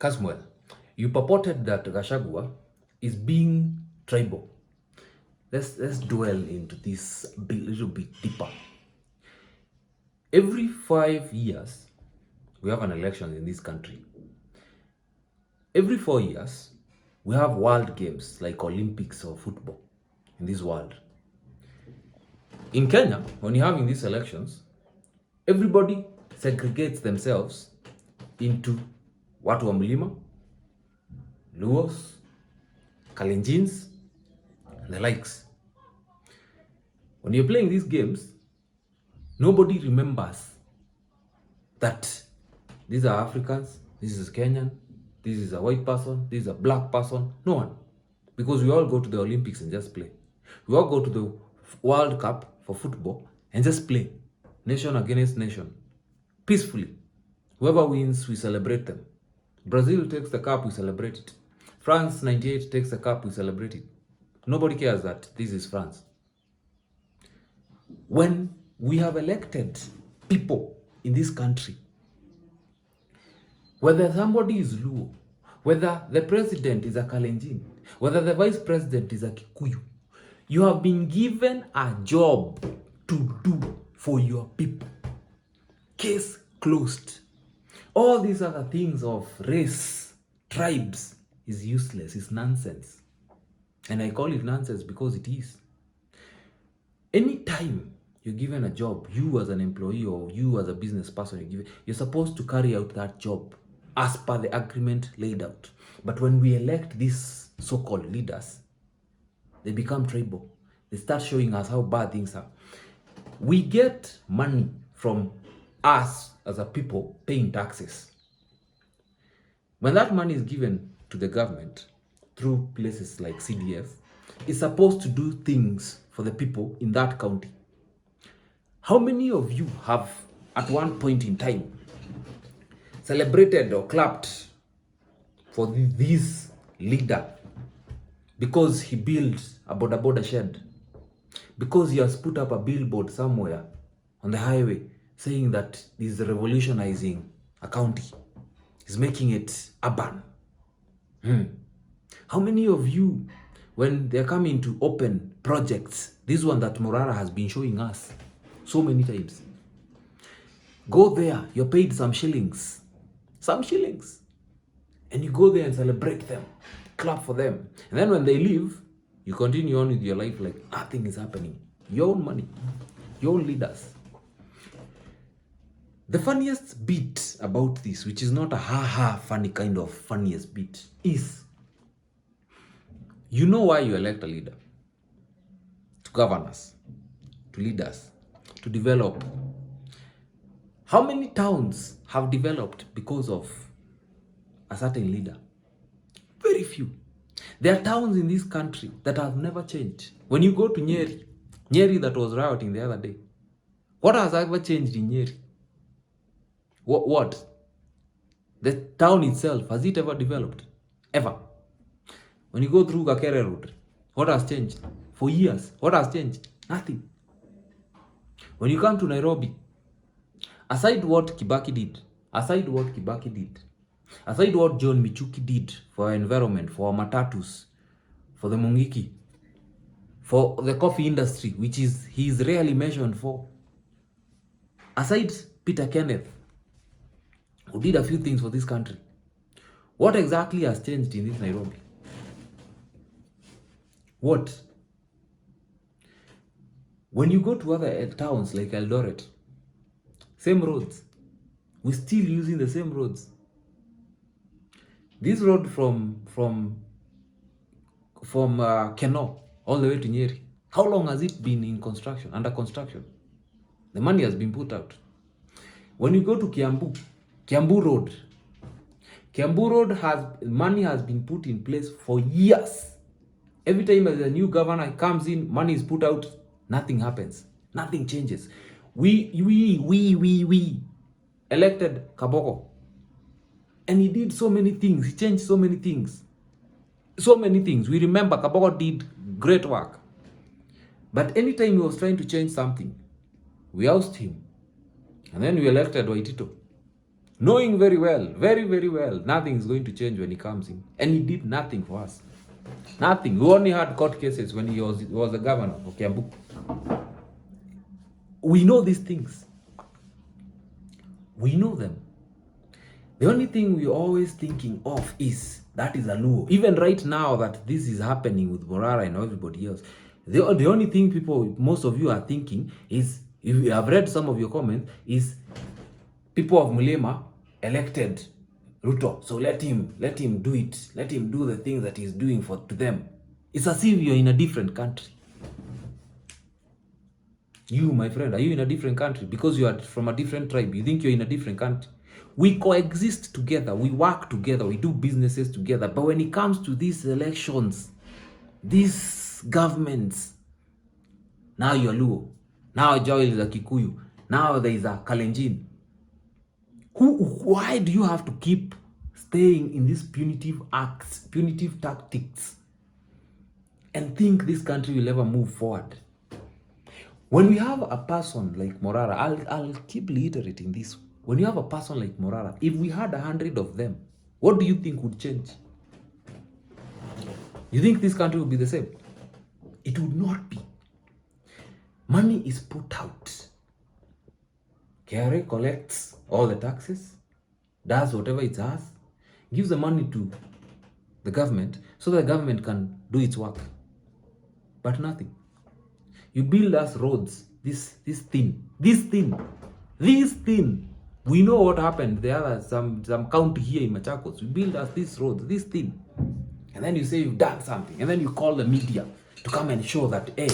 Kasmuel, you purported that Gachagua is being tribal. Let's dwell into this a little bit deeper. Every 5 years, we have an election in this country. Every 4 years, we have world games like Olympics or football in this world. In Kenya, when you're having these elections, everybody segregates themselves into watu wa mlima, Luos, Kalenjins, and the likes. When you're playing these games, nobody remembers that these are Africans, this is Kenyan, this is a white person, this is a black person. No one. Because we all go to the Olympics and just play. We all go to the World Cup for football and just play. Nation against nation. Peacefully. Whoever wins, we celebrate them. Brazil takes the cup, we celebrate it. France 98 takes the cup, we celebrate it. Nobody cares that this is France. When we have elected people in this country, whether somebody is Luo, whether the president is a Kalenjin, whether the vice president is a Kikuyu, you have been given a job to do for your people. Case closed. All these other things of race, tribes is useless, it's nonsense. And I call it nonsense because it is. Anytime you're given a job, you as an employee or you as a business person, you're supposed to carry out that job as per the agreement laid out. But when we elect these so-called leaders, they become tribal. They start showing us how bad things are. We get money from us as a people paying taxes. When that money is given to the government through places like CDF, it's supposed to do things for the people in that county. How many of you have at one point in time celebrated or clapped for this leader because he built a border shed, because he has put up a billboard somewhere on the highway saying that he's revolutionizing a county, he's making it urban? How many of you, when they're coming to open projects, this one that Morara has been showing us so many times, go there, you're paid some shillings, and you go there and celebrate them, clap for them, and then when they leave, you continue on with your life like nothing is happening. Your own money, your own leaders. The funniest bit about this, which is not a ha-ha funny kind of funniest bit, is you know why you elect a leader? To govern us, to lead us, to develop. How many towns have developed because of a certain leader? Very few. There are towns in this country that have never changed. When you go to Nyeri that was rioting the other day, what has ever changed in Nyeri? What? The town itself, has it ever developed? Ever? When you go through Gakere Road, what has changed? For years, what has changed? Nothing. When you come to Nairobi, aside what Kibaki did, aside what John Michuki did for our environment, for our matatus, for the Mungiki, for the coffee industry, which is he's rarely mentioned for, aside Peter Kenneth, who did a few things for this country, what exactly has changed in this Nairobi? What? When you go to other towns like Eldoret, same roads. We're still using the same roads. This road from Keno all the way to Nyeri, how long has it been in construction, under construction? The money has been put out. When you go to Kiambu Road, money has been put in place for years. Every time a new governor comes in, money is put out, nothing happens, nothing changes. We elected Kaboko, and he did so many things. He changed so many things. We remember Kaboko did great work, but anytime he was trying to change something, we ousted him, and then we elected Waitito. knowing very well, very, very well, nothing is going to change when he comes in. And he did nothing for us. Nothing. We only had court cases when he was the governor of Kiambu. We know these things. We know them. The only thing we're always thinking of is that is a Luo. Even right now that this is happening with Morara and everybody else, the only thing most of you are thinking is, if you have read some of your comments, is people of Mulema elected Ruto, so let him do it. Let him do the things that he's doing to them. It's as if you're in a different country. You, my friend, are you in a different country? Because you are from a different tribe, you think you're in a different country. We coexist together, we work together, we do businesses together. But when it comes to these elections, these governments, now you're Luo, now Joel is a Kikuyu, now there is a Kalenjin. Why do you have to keep staying in these punitive acts, punitive tactics, and think this country will ever move forward? When we have a person like Morara, I'll keep reiterating this. When you have a person like Morara, if we had 100 of them, what do you think would change? You think this country would be the same? It would not be. Money is put out. KRA collects all the taxes, does whatever it does, gives the money to the government so that the government can do its work. But nothing. You build us roads, this thin. We know what happened. There are some county here in Machakos. You build us these roads, this thin. And then you say you've done something. And then you call the media to come and show that, hey,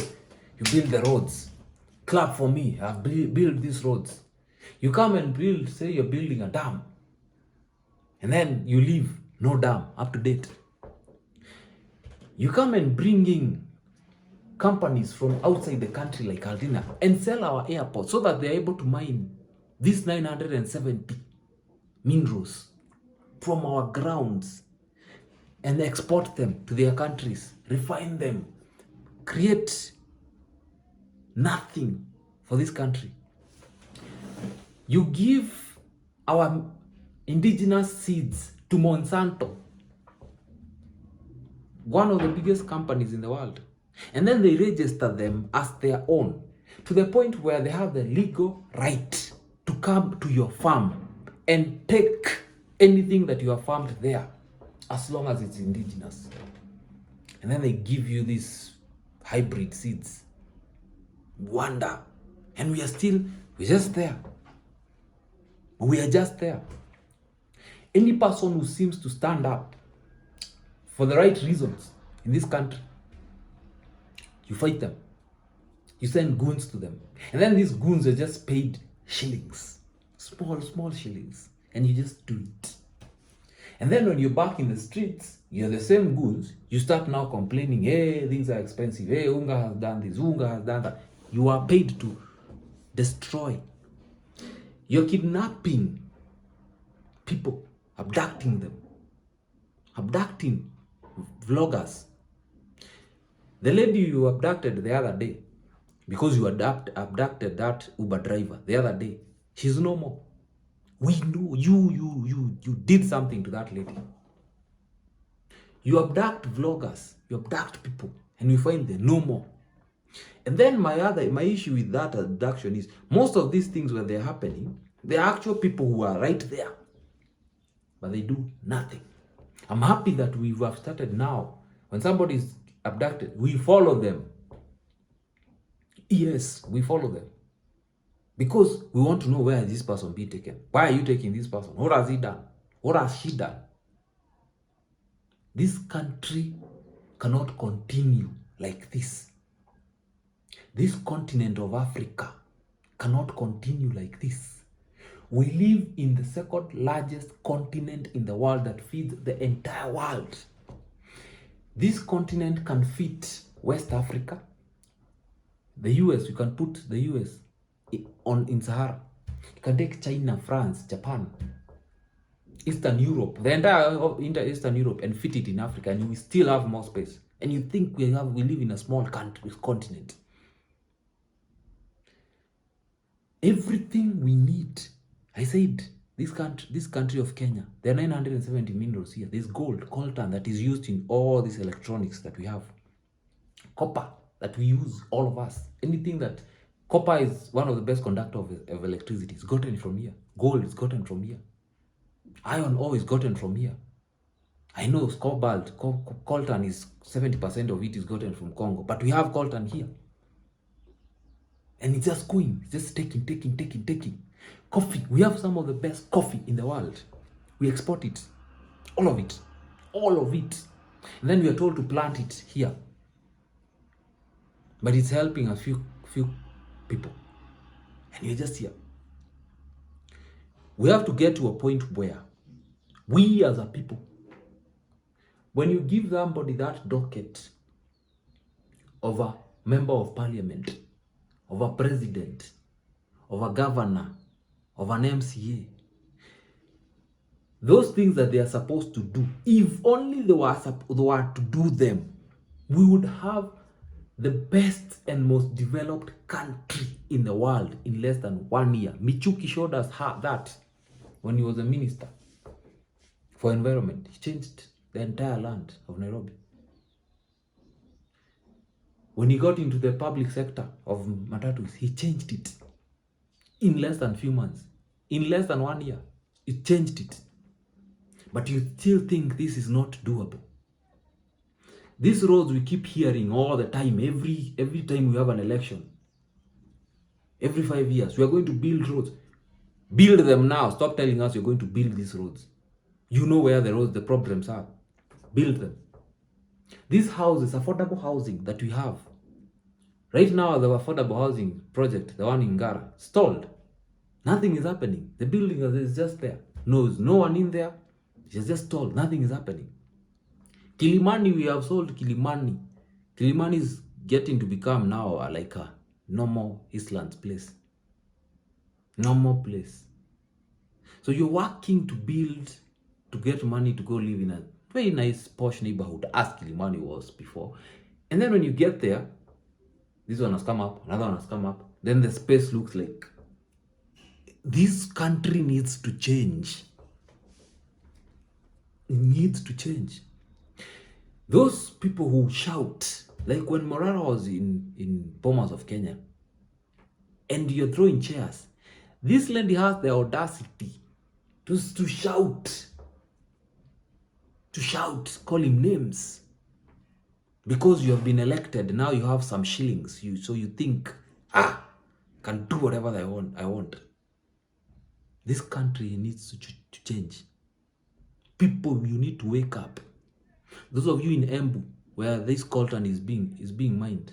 you build the roads. Clap for me, I've built these roads. You come and say you're building a dam. And then you leave, no dam, up to date. You come and bring in companies from outside the country like Aldina and sell our airport so that they're able to mine these 970 minerals from our grounds and export them to their countries, refine them, create nothing for this country. You give our indigenous seeds to Monsanto, one of the biggest companies in the world. And then they register them as their own, to the point where they have the legal right to come to your farm and take anything that you have farmed there, as long as it's indigenous. And then they give you these hybrid seeds. Wonder. And we're just there. We are just there. Any person who seems to stand up for the right reasons in this country, you fight them. You send goons to them. And then these goons are just paid shillings. Small shillings. And you just do it. And then when you're back in the streets, you're the same goons. You start now complaining, hey, things are expensive. Hey, Unga has done this. Unga has done that. You are paid to destroy. You're kidnapping people, abducting them. Abducting vloggers. The lady you abducted the other day, because you abducted that Uber driver the other day, she's no more. We know you did something to that lady. You abduct vloggers, you abduct people, and we find them no more. And then my issue with that abduction is, most of these things when they're happening, they're actual people who are right there, but they do nothing. I'm happy that we have started now. When somebody is abducted, we follow them. Yes, we follow them. Because we want to know where this person be taken. Why are you taking this person? What has he done? What has she done? This country cannot continue like this. This continent of Africa cannot continue like this. We live in the second largest continent in the world that feeds the entire world. This continent can fit West Africa, the US. You can put the US in Sahara. You can take China, France, Japan, Eastern Europe, the entire Eastern Europe, and fit it in Africa, and we still have more space. And you think we live in a small continent. Everything we need. I said, this country of Kenya, there are 970 minerals here. There's gold, coltan, that is used in all these electronics that we have. Copper, that we use, all of us. Anything that, copper is one of the best conductor of electricity. It's gotten from here. Gold is gotten from here. Iron ore is gotten from here. I know cobalt, coltan is 70% of it is gotten from Congo, but we have coltan here. And it's just going, it's just taking. Coffee, we have some of the best coffee in the world. We export it, all of it. And then we are told to plant it here. But it's helping a few people. And we're just here. We have to get to a point where we as a people, when you give somebody that docket of a member of parliament, of a president, of a governor, of an MCA, those things that they are supposed to do, if only they were to do them, we would have the best and most developed country in the world in less than 1 year. Michuki showed us that when he was a minister for environment. He changed the entire land of Nairobi. When he got into the public sector of matatus, he changed it in less than few months. In less than 1 year, he changed it. But you still think this is not doable. These roads we keep hearing all the time, every time we have an election. Every 5 years, we are going to build roads. Build them now. Stop telling us you're going to build these roads. You know where the problems are. Build them. These houses, affordable housing that we have. Right now, the affordable housing project, the one in Ngara, stalled. Nothing is happening. The building is just there. No one in there. It's just stalled. Nothing is happening. Kilimani, we have sold Kilimani. Kilimani is getting to become now like a normal Eastlands place. Normal place. So you're working to build, to get money to go live in a very nice posh neighborhood as Kilimani was before. And then when you get there, this one has come up, another one has come up. Then the space looks like this country needs to change. It needs to change. Those people who shout, like when Morara was in Bomas of Kenya, and you're throwing chairs, this lady has the audacity to shout, call him names. Because you have been elected, now you have some shillings. So you think, can do whatever I want. This country needs to change. People, you need to wake up. Those of you in Embu, where this coltan is being mined,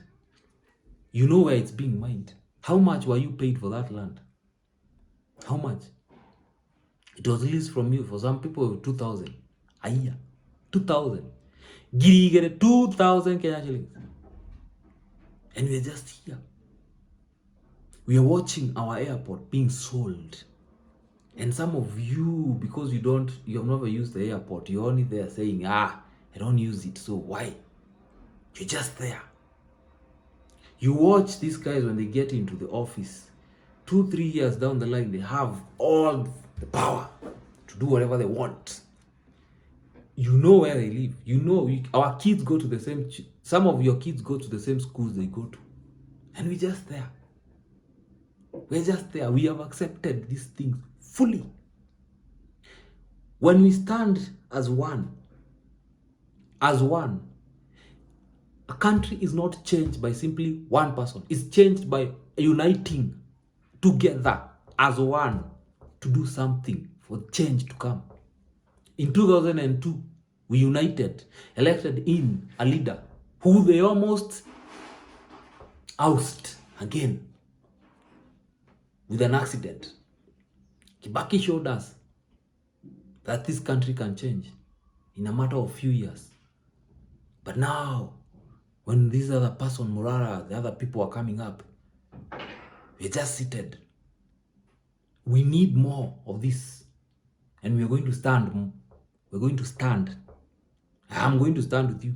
you know where it's being mined. How much were you paid for that land? How much? It was released from you for some people 2,000 a year. 2,000. Giri get 2,000 Kenya shillings. And we're just here. We are watching our airport being sold. And some of you, because you have never used the airport, you're only there saying, I don't use it, so why? You're just there. You watch these guys when they get into the office. 2-3 years down the line, they have all the power to do whatever they want. You know where they live. You know, our kids go to the same, some of your kids go to the same schools they go to. And we're just there. We're just there. We have accepted these things fully. When we stand as one, a country is not changed by simply one person. It's changed by uniting together as one to do something for change to come. In 2002, we united, elected in a leader who they almost oust again with an accident. Kibaki showed us that this country can change in a matter of few years. But now, when this other person, Morara, the other people are coming up, we're just seated. We need more of this. And we're going to stand. We're going to stand. I'm going to stand with you.